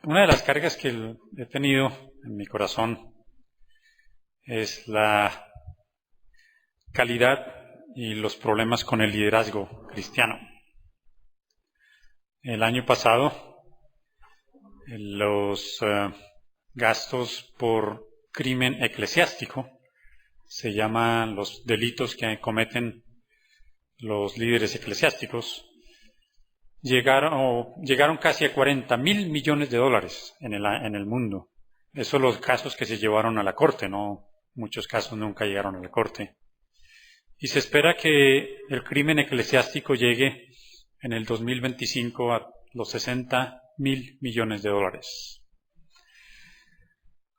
Una de las cargas que he tenido en mi corazón es la calidad y los problemas con el liderazgo cristiano. El año pasado, los gastos por crimen eclesiástico, se llaman los delitos que cometen los líderes eclesiásticos, llegaron casi a 40.000 millones de dólares en el mundo. Esos son los casos que se llevaron a la corte, no, muchos casos nunca llegaron a la corte. Y se espera que el crimen eclesiástico llegue en el 2025 a los 60.000 millones de dólares.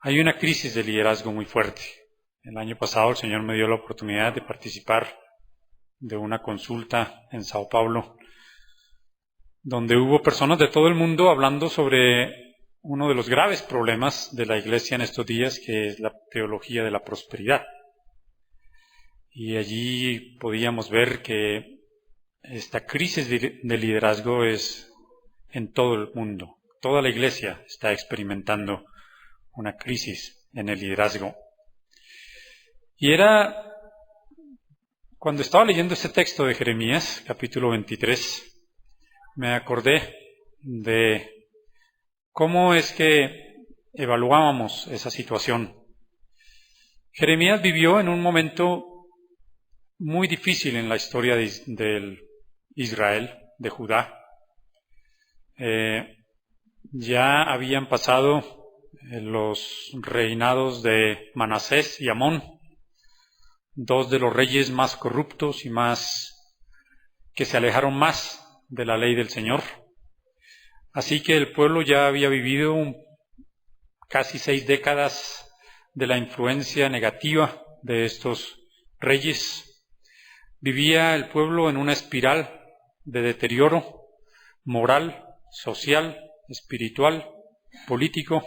Hay una crisis de liderazgo muy fuerte. El año pasado el Señor me dio la oportunidad de participar de una consulta en Sao Paulo, donde hubo personas de todo el mundo hablando sobre uno de los graves problemas de la Iglesia en estos días, que es la teología de la prosperidad. Y allí podíamos ver que esta crisis de liderazgo es en todo el mundo. Toda la Iglesia está experimentando una crisis en el liderazgo. Y cuando estaba leyendo este texto de Jeremías, capítulo 23, me acordé de cómo es que evaluábamos esa situación. Jeremías vivió en un momento muy difícil en la historia de Israel, de Judá. Ya habían pasado los reinados de Manasés y Amón, dos de los reyes más corruptos y que se alejaron más de la ley del Señor. Así que el pueblo ya había vivido casi 6 décadas de la influencia negativa de estos reyes. Vivía el pueblo en una espiral de deterioro moral, social, espiritual, político.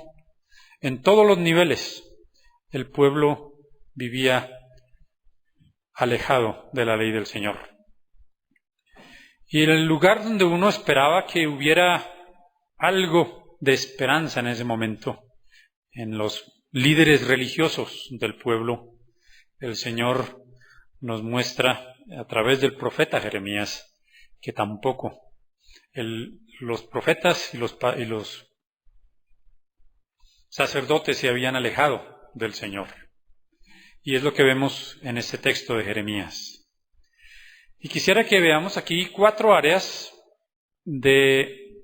En todos los niveles el pueblo vivía alejado de la ley del Señor. Y en el lugar donde uno esperaba que hubiera algo de esperanza en ese momento, en los líderes religiosos del pueblo, el Señor nos muestra a través del profeta Jeremías que tampoco los profetas y los sacerdotes se habían alejado del Señor. Y es lo que vemos en este texto de Jeremías. Y quisiera que veamos aquí 4 áreas de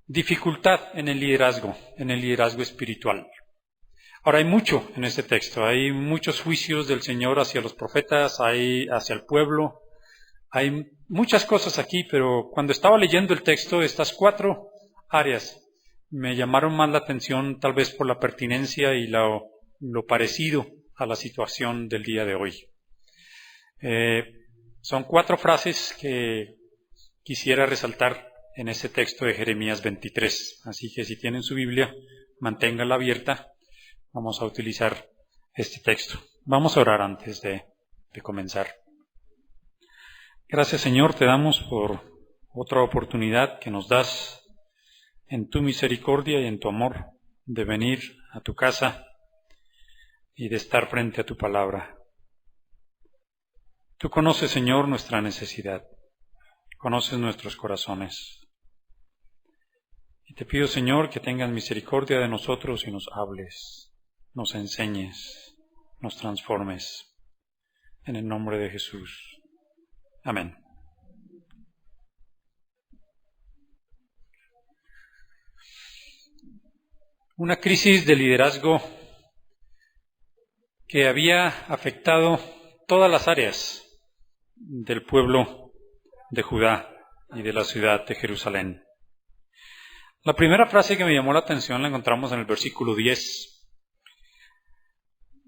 dificultad en el liderazgo espiritual. Ahora hay mucho en este texto, hay muchos juicios del Señor hacia los profetas, hacia el pueblo, hay muchas cosas aquí, pero cuando estaba leyendo el texto, estas 4 áreas me llamaron más la atención, tal vez por la pertinencia y lo parecido a la situación del día de hoy. Son 4 frases que quisiera resaltar en este texto de Jeremías 23. Así que si tienen su Biblia, manténganla abierta. Vamos a utilizar este texto. Vamos a orar antes de comenzar. Gracias, Señor, te damos por otra oportunidad que nos das en tu misericordia y en tu amor de venir a tu casa y de estar frente a tu palabra. Tú conoces, Señor, nuestra necesidad, conoces nuestros corazones. Y te pido, Señor, que tengas misericordia de nosotros y nos hables, nos enseñes, nos transformes. En el nombre de Jesús. Amén. Una crisis de liderazgo que había afectado todas las áreas del pueblo de Judá y de la ciudad de Jerusalén. La primera frase que me llamó la atención la encontramos en el versículo 10.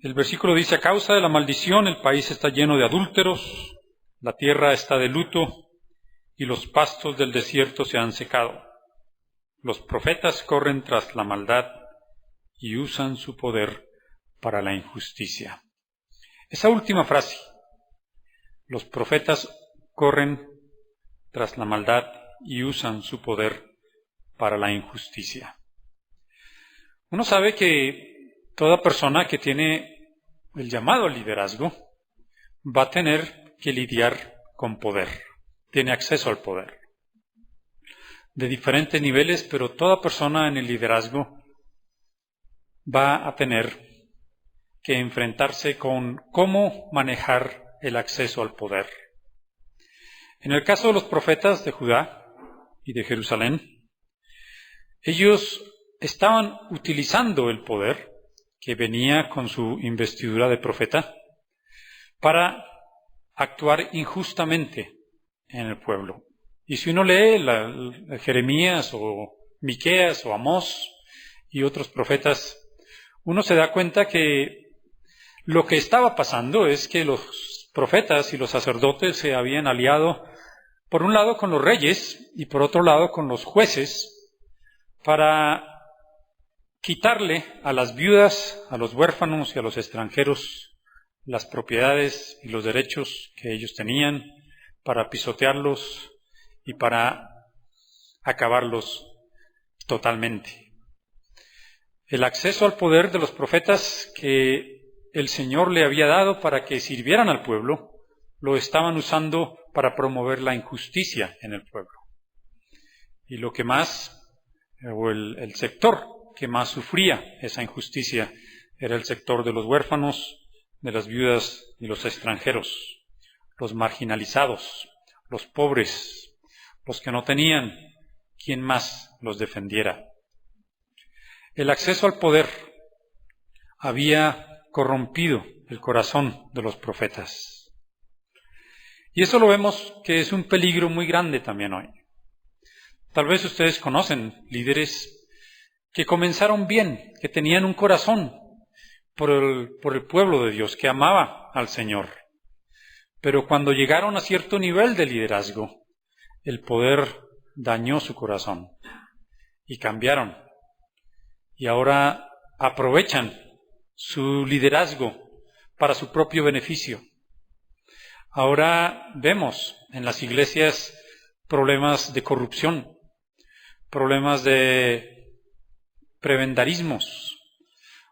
El versículo dice: a causa de la maldición el país está lleno de adúlteros, la tierra está de luto y los pastos del desierto se han secado. Los profetas corren tras la maldad y usan su poder para la injusticia. Esa última frase, los profetas corren tras la maldad y usan su poder para la injusticia. Uno sabe que toda persona que tiene el llamado al liderazgo va a tener que lidiar con poder, tiene acceso al poder. De diferentes niveles, pero toda persona en el liderazgo va a tener que enfrentarse con cómo manejar el acceso al poder. En el caso de los profetas de Judá y de Jerusalén, ellos estaban utilizando el poder que venía con su investidura de profeta para actuar injustamente en el pueblo. Y si uno lee Jeremías o Miqueas o Amós y otros profetas, uno se da cuenta que lo que estaba pasando es que los profetas y los sacerdotes se habían aliado, por un lado con los reyes y por otro lado con los jueces, para quitarle a las viudas, a los huérfanos y a los extranjeros las propiedades y los derechos que ellos tenían, para pisotearlos y para acabarlos totalmente. El acceso al poder de los profetas que el Señor le había dado para que sirvieran al pueblo, lo estaban usando para promover la injusticia en el pueblo. Y lo que más, o el sector que más sufría esa injusticia, era el sector de los huérfanos, de las viudas y los extranjeros, los marginalizados, los pobres, los que no tenían quien más los defendiera. El acceso al poder había corrompido el corazón de los profetas. Y eso lo vemos que es un peligro muy grande también hoy. Tal vez ustedes conocen líderes que comenzaron bien, que tenían un corazón por el pueblo de Dios, que amaba al Señor. Pero cuando llegaron a cierto nivel de liderazgo, el poder dañó su corazón y cambiaron. Y ahora aprovechan su liderazgo para su propio beneficio. Ahora vemos en las iglesias problemas de corrupción, problemas de prebendarismos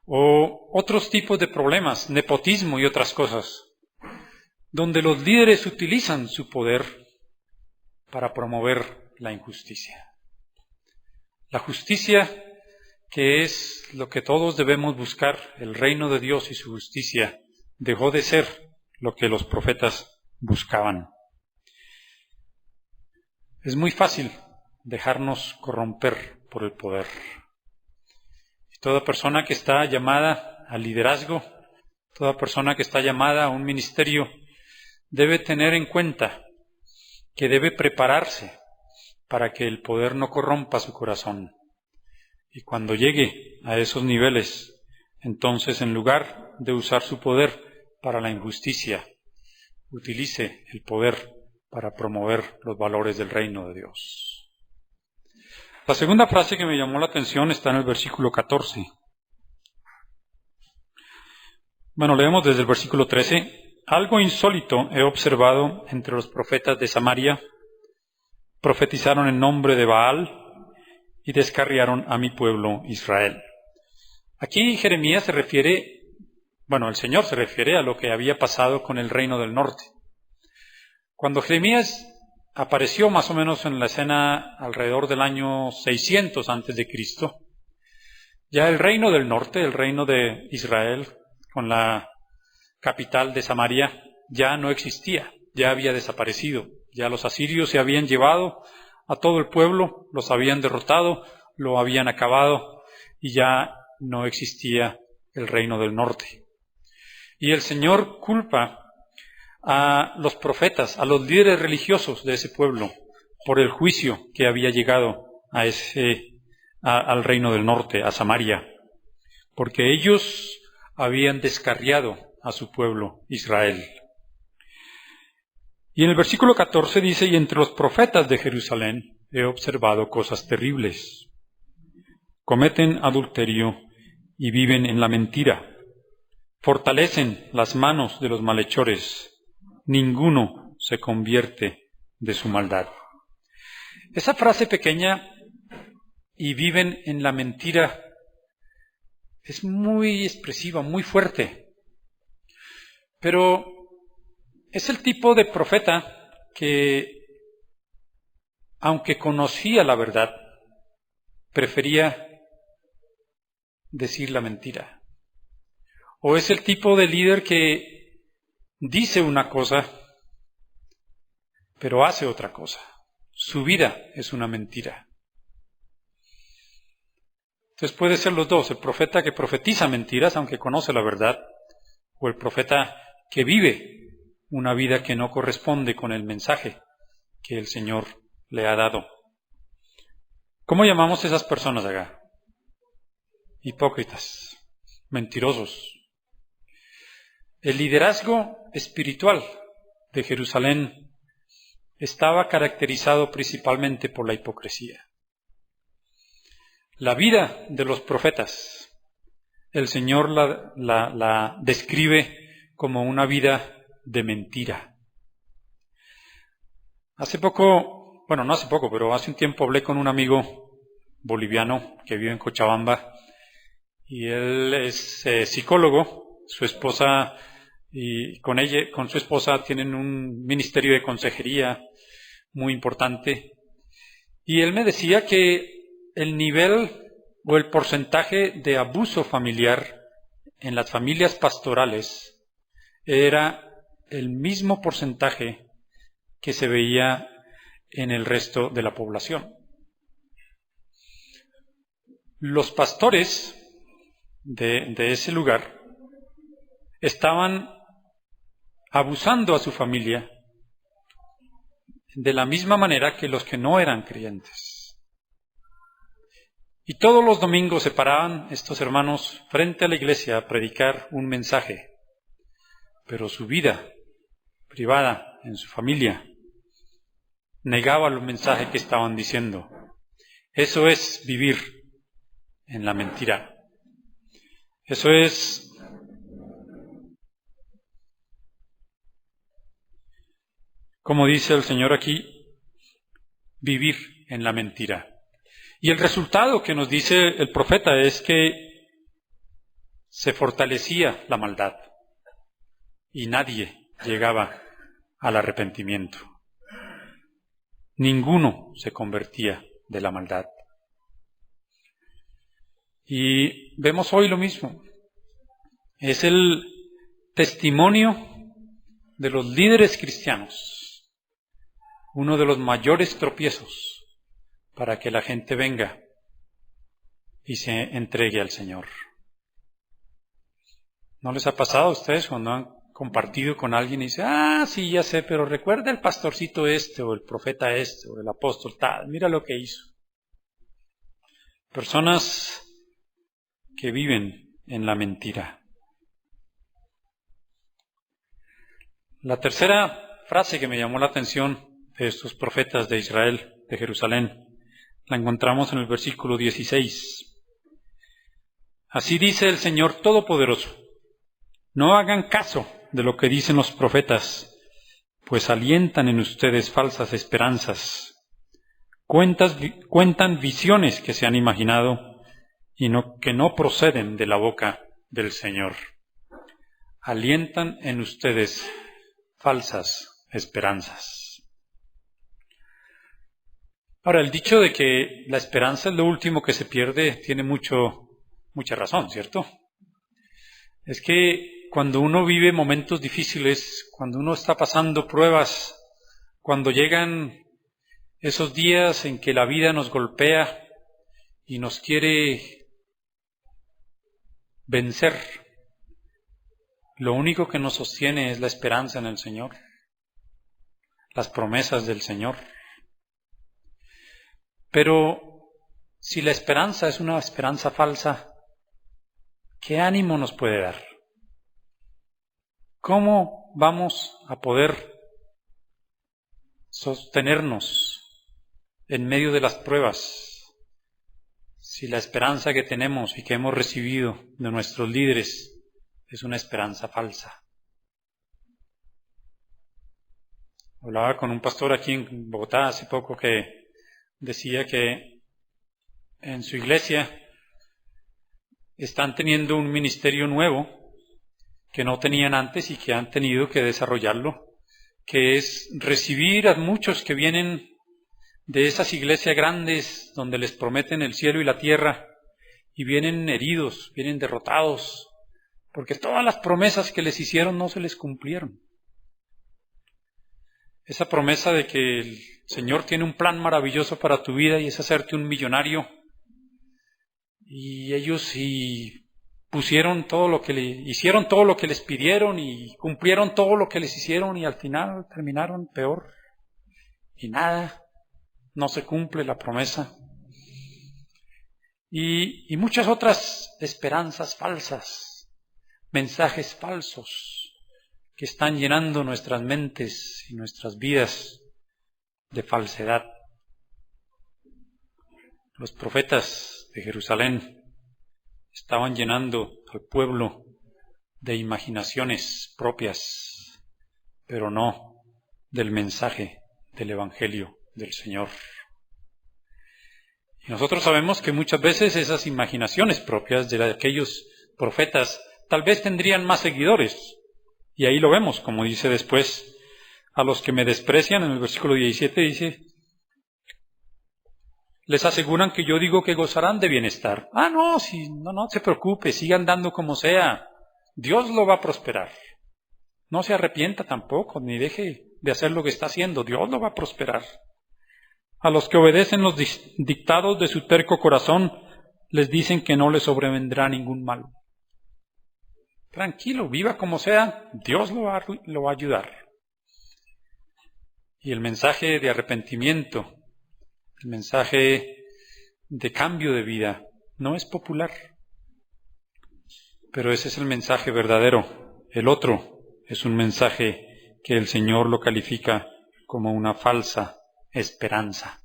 o otros tipos de problemas, nepotismo y otras cosas, donde los líderes utilizan su poder para promover la injusticia. La justicia, que es lo que todos debemos buscar, el reino de Dios y su justicia, dejó de ser lo que los profetas buscaban. Es muy fácil dejarnos corromper por el poder. Y toda persona que está llamada al liderazgo, toda persona que está llamada a un ministerio, debe tener en cuenta que debe prepararse para que el poder no corrompa su corazón. Y cuando llegue a esos niveles, entonces en lugar de usar su poder para la injusticia, utilice el poder para promover los valores del reino de Dios. La segunda frase que me llamó la atención está en el versículo 14. Bueno, leemos desde el versículo 13. Algo insólito he observado entre los profetas de Samaria. Profetizaron en nombre de Baal y descarriaron a mi pueblo Israel. Aquí Jeremías se refiere, el Señor se refiere a lo que había pasado con el reino del norte. Cuando Jeremías apareció más o menos en la escena alrededor del año 600 antes de Cristo, ya el reino del norte, el reino de Israel, con la capital de Samaria, ya no existía, ya había desaparecido. Ya los asirios se habían llevado a todo el pueblo, los habían derrotado, lo habían acabado y ya no existía el reino del norte. Y el Señor culpa a los profetas, a los líderes religiosos de ese pueblo, por el juicio que había llegado al reino del norte, a Samaria, porque ellos habían descarriado a su pueblo Israel. Y en el versículo 14 dice, y entre los profetas de Jerusalén he observado cosas terribles. Cometen adulterio y viven en la mentira. Fortalecen las manos de los malhechores. Ninguno se convierte de su maldad. Esa frase pequeña, y viven en la mentira, es muy expresiva, muy fuerte. Pero es el tipo de profeta que, aunque conocía la verdad, prefería decir la mentira. O es el tipo de líder que dice una cosa, pero hace otra cosa. Su vida es una mentira. Entonces puede ser los dos, el profeta que profetiza mentiras, aunque conoce la verdad, o el profeta que vive una vida que no corresponde con el mensaje que el Señor le ha dado. ¿Cómo llamamos a esas personas acá? Hipócritas, mentirosos. El liderazgo espiritual de Jerusalén estaba caracterizado principalmente por la hipocresía. La vida de los profetas, el Señor la describe como una vida de mentira. Hace poco, bueno, no hace poco, pero hace un tiempo hablé con un amigo boliviano que vive en Cochabamba y él es psicólogo. Su esposa y con su esposa tienen un ministerio de consejería muy importante. Y él me decía que el nivel o el porcentaje de abuso familiar en las familias pastorales era el mismo porcentaje que se veía en el resto de la población. Los pastores de ese lugar estaban abusando a su familia de la misma manera que los que no eran creyentes. Y todos los domingos se paraban estos hermanos frente a la iglesia a predicar un mensaje, pero su vida privada en su familia negaba el mensaje que estaban diciendo. Eso es vivir en la mentira. Eso es como dice el Señor aquí, vivir en la mentira. Y el resultado que nos dice el profeta es que se fortalecía la maldad y nadie llegaba al arrepentimiento. Ninguno se convertía de la maldad. Y vemos hoy lo mismo. Es el testimonio de los líderes cristianos, uno de los mayores tropiezos para que la gente venga y se entregue al Señor. ¿No les ha pasado a ustedes cuando han compartido con alguien y dicen, sí, ya sé, pero recuerda el pastorcito este, o el profeta este, o el apóstol tal, mira lo que hizo? Personas que viven en la mentira. La tercera frase que me llamó la atención de estos profetas de Israel, de Jerusalén, la encontramos en el versículo 16. Así dice el Señor Todopoderoso: no hagan caso de lo que dicen los profetas, pues alientan en ustedes falsas esperanzas. Cuentan visiones que se han imaginado y que no proceden de la boca del Señor. Alientan en ustedes falsas esperanzas. Ahora, el dicho de que la esperanza es lo último que se pierde tiene mucha razón, ¿cierto? Es que cuando uno vive momentos difíciles, cuando uno está pasando pruebas, cuando llegan esos días en que la vida nos golpea y nos quiere vencer, lo único que nos sostiene es la esperanza en el Señor, las promesas del Señor. Pero si la esperanza es una esperanza falsa, ¿qué ánimo nos puede dar? ¿Cómo vamos a poder sostenernos en medio de las pruebas si la esperanza que tenemos y que hemos recibido de nuestros líderes es una esperanza falsa? Hablaba con un pastor aquí en Bogotá hace poco que decía que en su iglesia están teniendo un ministerio nuevo que no tenían antes y que han tenido que desarrollarlo, que es recibir a muchos que vienen de esas iglesias grandes donde les prometen el cielo y la tierra y vienen heridos, vienen derrotados, porque todas las promesas que les hicieron no se les cumplieron. Esa promesa de que el Señor tiene un plan maravilloso para tu vida y es hacerte un millonario, y ellos hicieron todo lo que les pidieron y cumplieron todo lo que les hicieron y al final terminaron peor y nada, no se cumple la promesa. Y muchas otras esperanzas falsas, mensajes falsos que están llenando nuestras mentes y nuestras vidas de falsedad. Los profetas de Jerusalén estaban llenando al pueblo de imaginaciones propias, pero no del mensaje del Evangelio del Señor. Y nosotros sabemos que muchas veces esas imaginaciones propias de aquellos profetas tal vez tendrían más seguidores. Y ahí lo vemos, como dice después, a los que me desprecian, en el versículo 17 dice, les aseguran que yo digo que gozarán de bienestar. No se preocupe, sigan dando como sea, Dios lo va a prosperar. No se arrepienta tampoco, ni deje de hacer lo que está haciendo, Dios lo va a prosperar. A los que obedecen los dictados de su terco corazón, les dicen que no les sobrevendrá ningún mal. Tranquilo, viva como sea, Dios lo va a ayudar. Y el mensaje de arrepentimiento, el mensaje de cambio de vida, no es popular. Pero ese es el mensaje verdadero. El otro es un mensaje que el Señor lo califica como una falsa esperanza.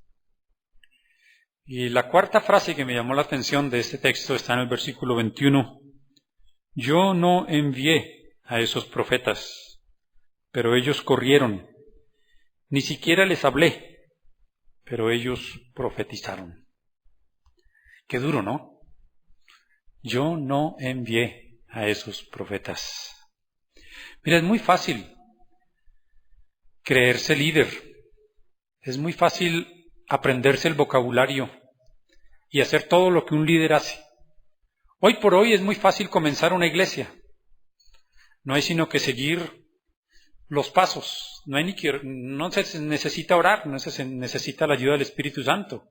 Y la cuarta frase que me llamó la atención de este texto está en el versículo 21. Yo no envié a esos profetas, pero ellos corrieron. Ni siquiera les hablé, pero ellos profetizaron. Qué duro, ¿no? Yo no envié a esos profetas. Mira, es muy fácil creerse líder. Es muy fácil aprenderse el vocabulario y hacer todo lo que un líder hace. Hoy por hoy es muy fácil comenzar una iglesia. No hay sino que seguir los pasos. No se necesita orar, no se necesita la ayuda del Espíritu Santo.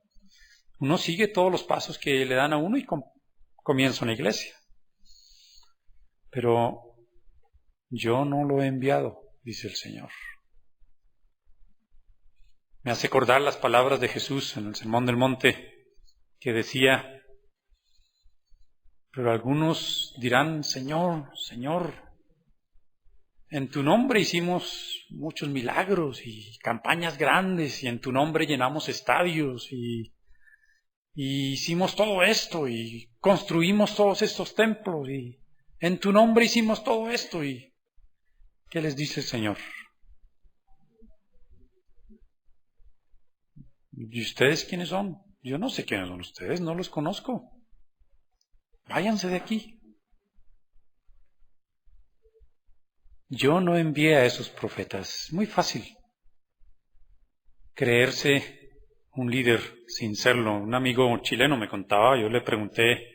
Uno sigue todos los pasos que le dan a uno y comienza una iglesia. Pero yo no lo he enviado, dice el Señor. Me hace acordar las palabras de Jesús en el Sermón del Monte, que decía, pero algunos dirán, Señor, Señor, en tu nombre hicimos muchos milagros y campañas grandes, y en tu nombre llenamos estadios, y hicimos todo esto, y construimos todos estos templos, y en tu nombre hicimos todo esto. ¿Y qué les dice el Señor? ¿Y ustedes quiénes son? Yo no sé quiénes son ustedes, no los conozco. Váyanse de aquí. Yo no envié a esos profetas. Muy fácil creerse un líder sin serlo. Un amigo chileno me contaba, yo le pregunté,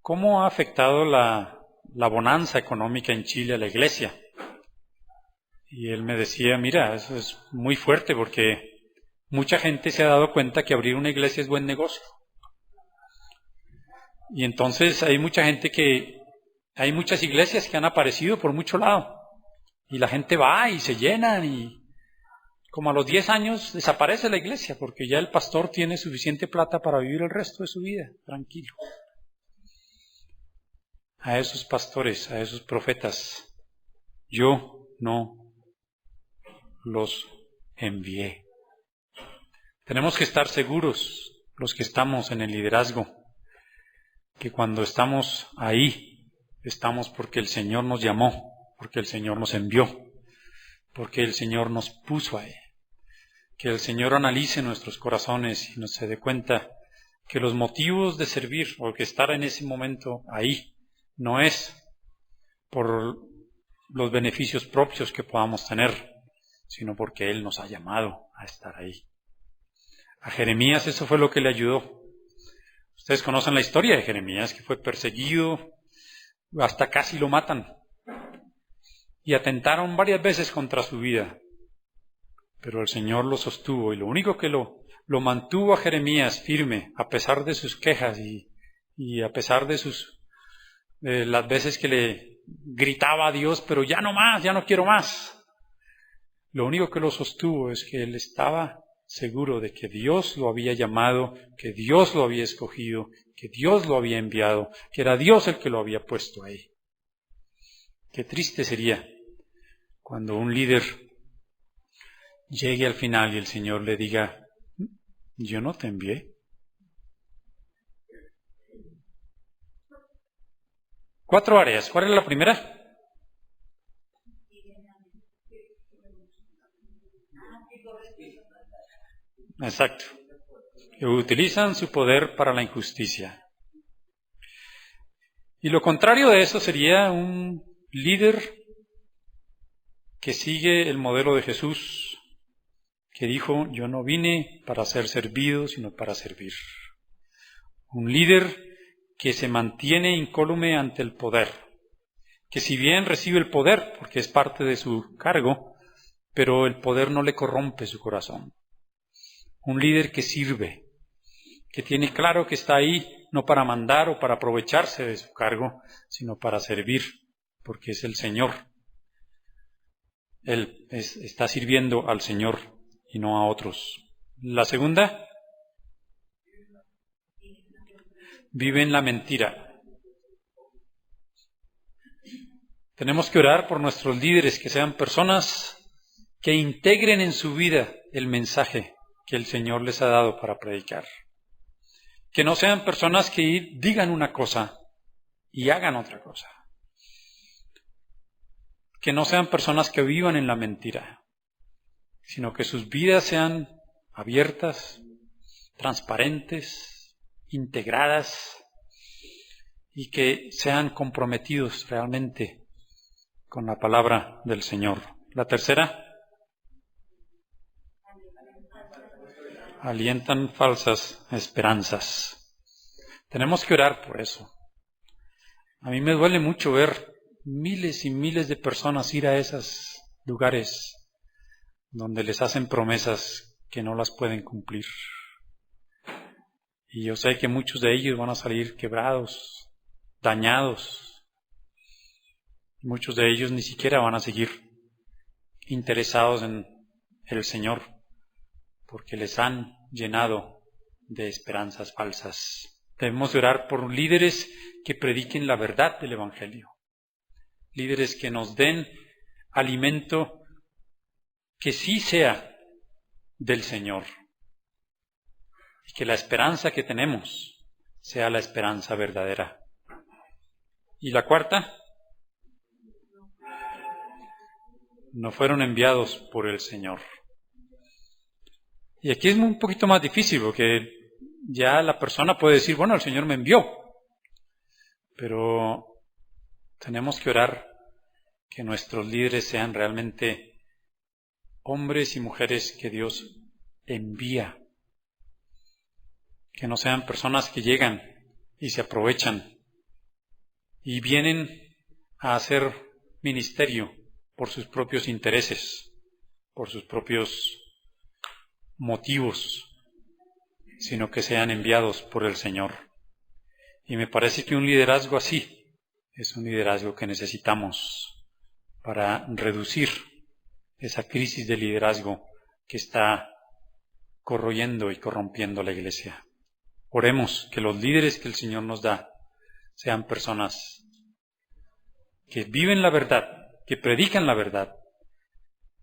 ¿cómo ha afectado la bonanza económica en Chile a la iglesia? Y él me decía, mira, eso es muy fuerte porque mucha gente se ha dado cuenta que abrir una iglesia es buen negocio. Y entonces hay muchas iglesias que han aparecido por mucho lado. Y la gente va y se llenan y como a los 10 años desaparece la iglesia porque ya el pastor tiene suficiente plata para vivir el resto de su vida, tranquilo. A esos pastores, a esos profetas, yo no los envié. Tenemos que estar seguros, los que estamos en el liderazgo, que cuando estamos ahí, estamos porque el Señor nos llamó, porque el Señor nos envió, porque el Señor nos puso ahí. Que el Señor analice nuestros corazones y nos se dé cuenta que los motivos de servir o que estar en ese momento ahí no es por los beneficios propios que podamos tener, sino porque Él nos ha llamado a estar ahí. A Jeremías eso fue lo que le ayudó. Ustedes conocen la historia de Jeremías, que fue perseguido, hasta casi lo matan, y atentaron varias veces contra su vida. Pero el Señor lo sostuvo, y lo único que lo mantuvo a Jeremías firme, a pesar de sus quejas y a pesar de las veces que le gritaba a Dios, pero ya no más, ya no quiero más. Lo único que lo sostuvo es que él estaba seguro de que Dios lo había llamado, que Dios lo había escogido, que Dios lo había enviado, que era Dios el que lo había puesto ahí. Qué triste sería cuando un líder llegue al final y el Señor le diga, yo no te envié. Cuatro áreas. ¿Cuál es la primera? Exacto. Que utilizan su poder para la injusticia. Y lo contrario de eso sería un líder que sigue el modelo de Jesús, que dijo, yo no vine para ser servido, sino para servir. Un líder que se mantiene incólume ante el poder, que si bien recibe el poder, porque es parte de su cargo, pero el poder no le corrompe su corazón. Un líder que sirve, que tiene claro que está ahí no para mandar o para aprovecharse de su cargo, sino para servir, porque es el Señor. Él está sirviendo al Señor y no a otros. La segunda, vive en la mentira. Tenemos que orar por nuestros líderes, que sean personas que integren en su vida el mensaje que el Señor les ha dado para predicar. Que no sean personas que digan una cosa y hagan otra cosa. Que no sean personas que vivan en la mentira, sino que sus vidas sean abiertas, transparentes, integradas y que sean comprometidos realmente con la palabra del Señor. La tercera, alientan falsas esperanzas. Tenemos que orar por eso. A mí me duele mucho ver miles y miles de personas ir a esos lugares donde les hacen promesas que no las pueden cumplir. Y yo sé que muchos de ellos van a salir quebrados, dañados. Muchos de ellos ni siquiera van a seguir interesados en el Señor, porque les han llenado de esperanzas falsas. Debemos orar por líderes que prediquen la verdad del Evangelio. Líderes que nos den alimento que sí sea del Señor. Y que la esperanza que tenemos sea la esperanza verdadera. Y la cuarta, no fueron enviados por el Señor. Y aquí es un poquito más difícil, porque ya la persona puede decir, bueno, el Señor me envió. Pero tenemos que orar que nuestros líderes sean realmente hombres y mujeres que Dios envía. Que no sean personas que llegan y se aprovechan y vienen a hacer ministerio por sus propios intereses, por sus propios motivos, sino que sean enviados por el Señor. Y me parece que un liderazgo así es un liderazgo que necesitamos para reducir esa crisis de liderazgo que está corroyendo y corrompiendo la Iglesia. Oremos que los líderes que el Señor nos da sean personas que viven la verdad, que predican la verdad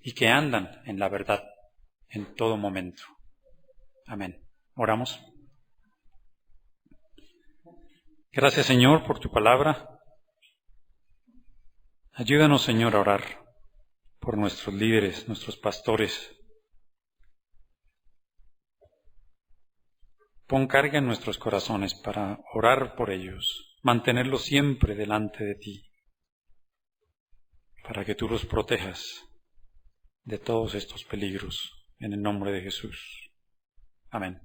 y que andan en la verdad en todo momento. Amén. Oramos. Gracias, Señor, por tu palabra. Ayúdanos, Señor, a orar por nuestros líderes, nuestros pastores, Pon carga en nuestros corazones para orar por ellos, mantenerlos siempre delante de ti, para que tú los protejas de todos estos peligros, en el nombre de Jesús. Amén.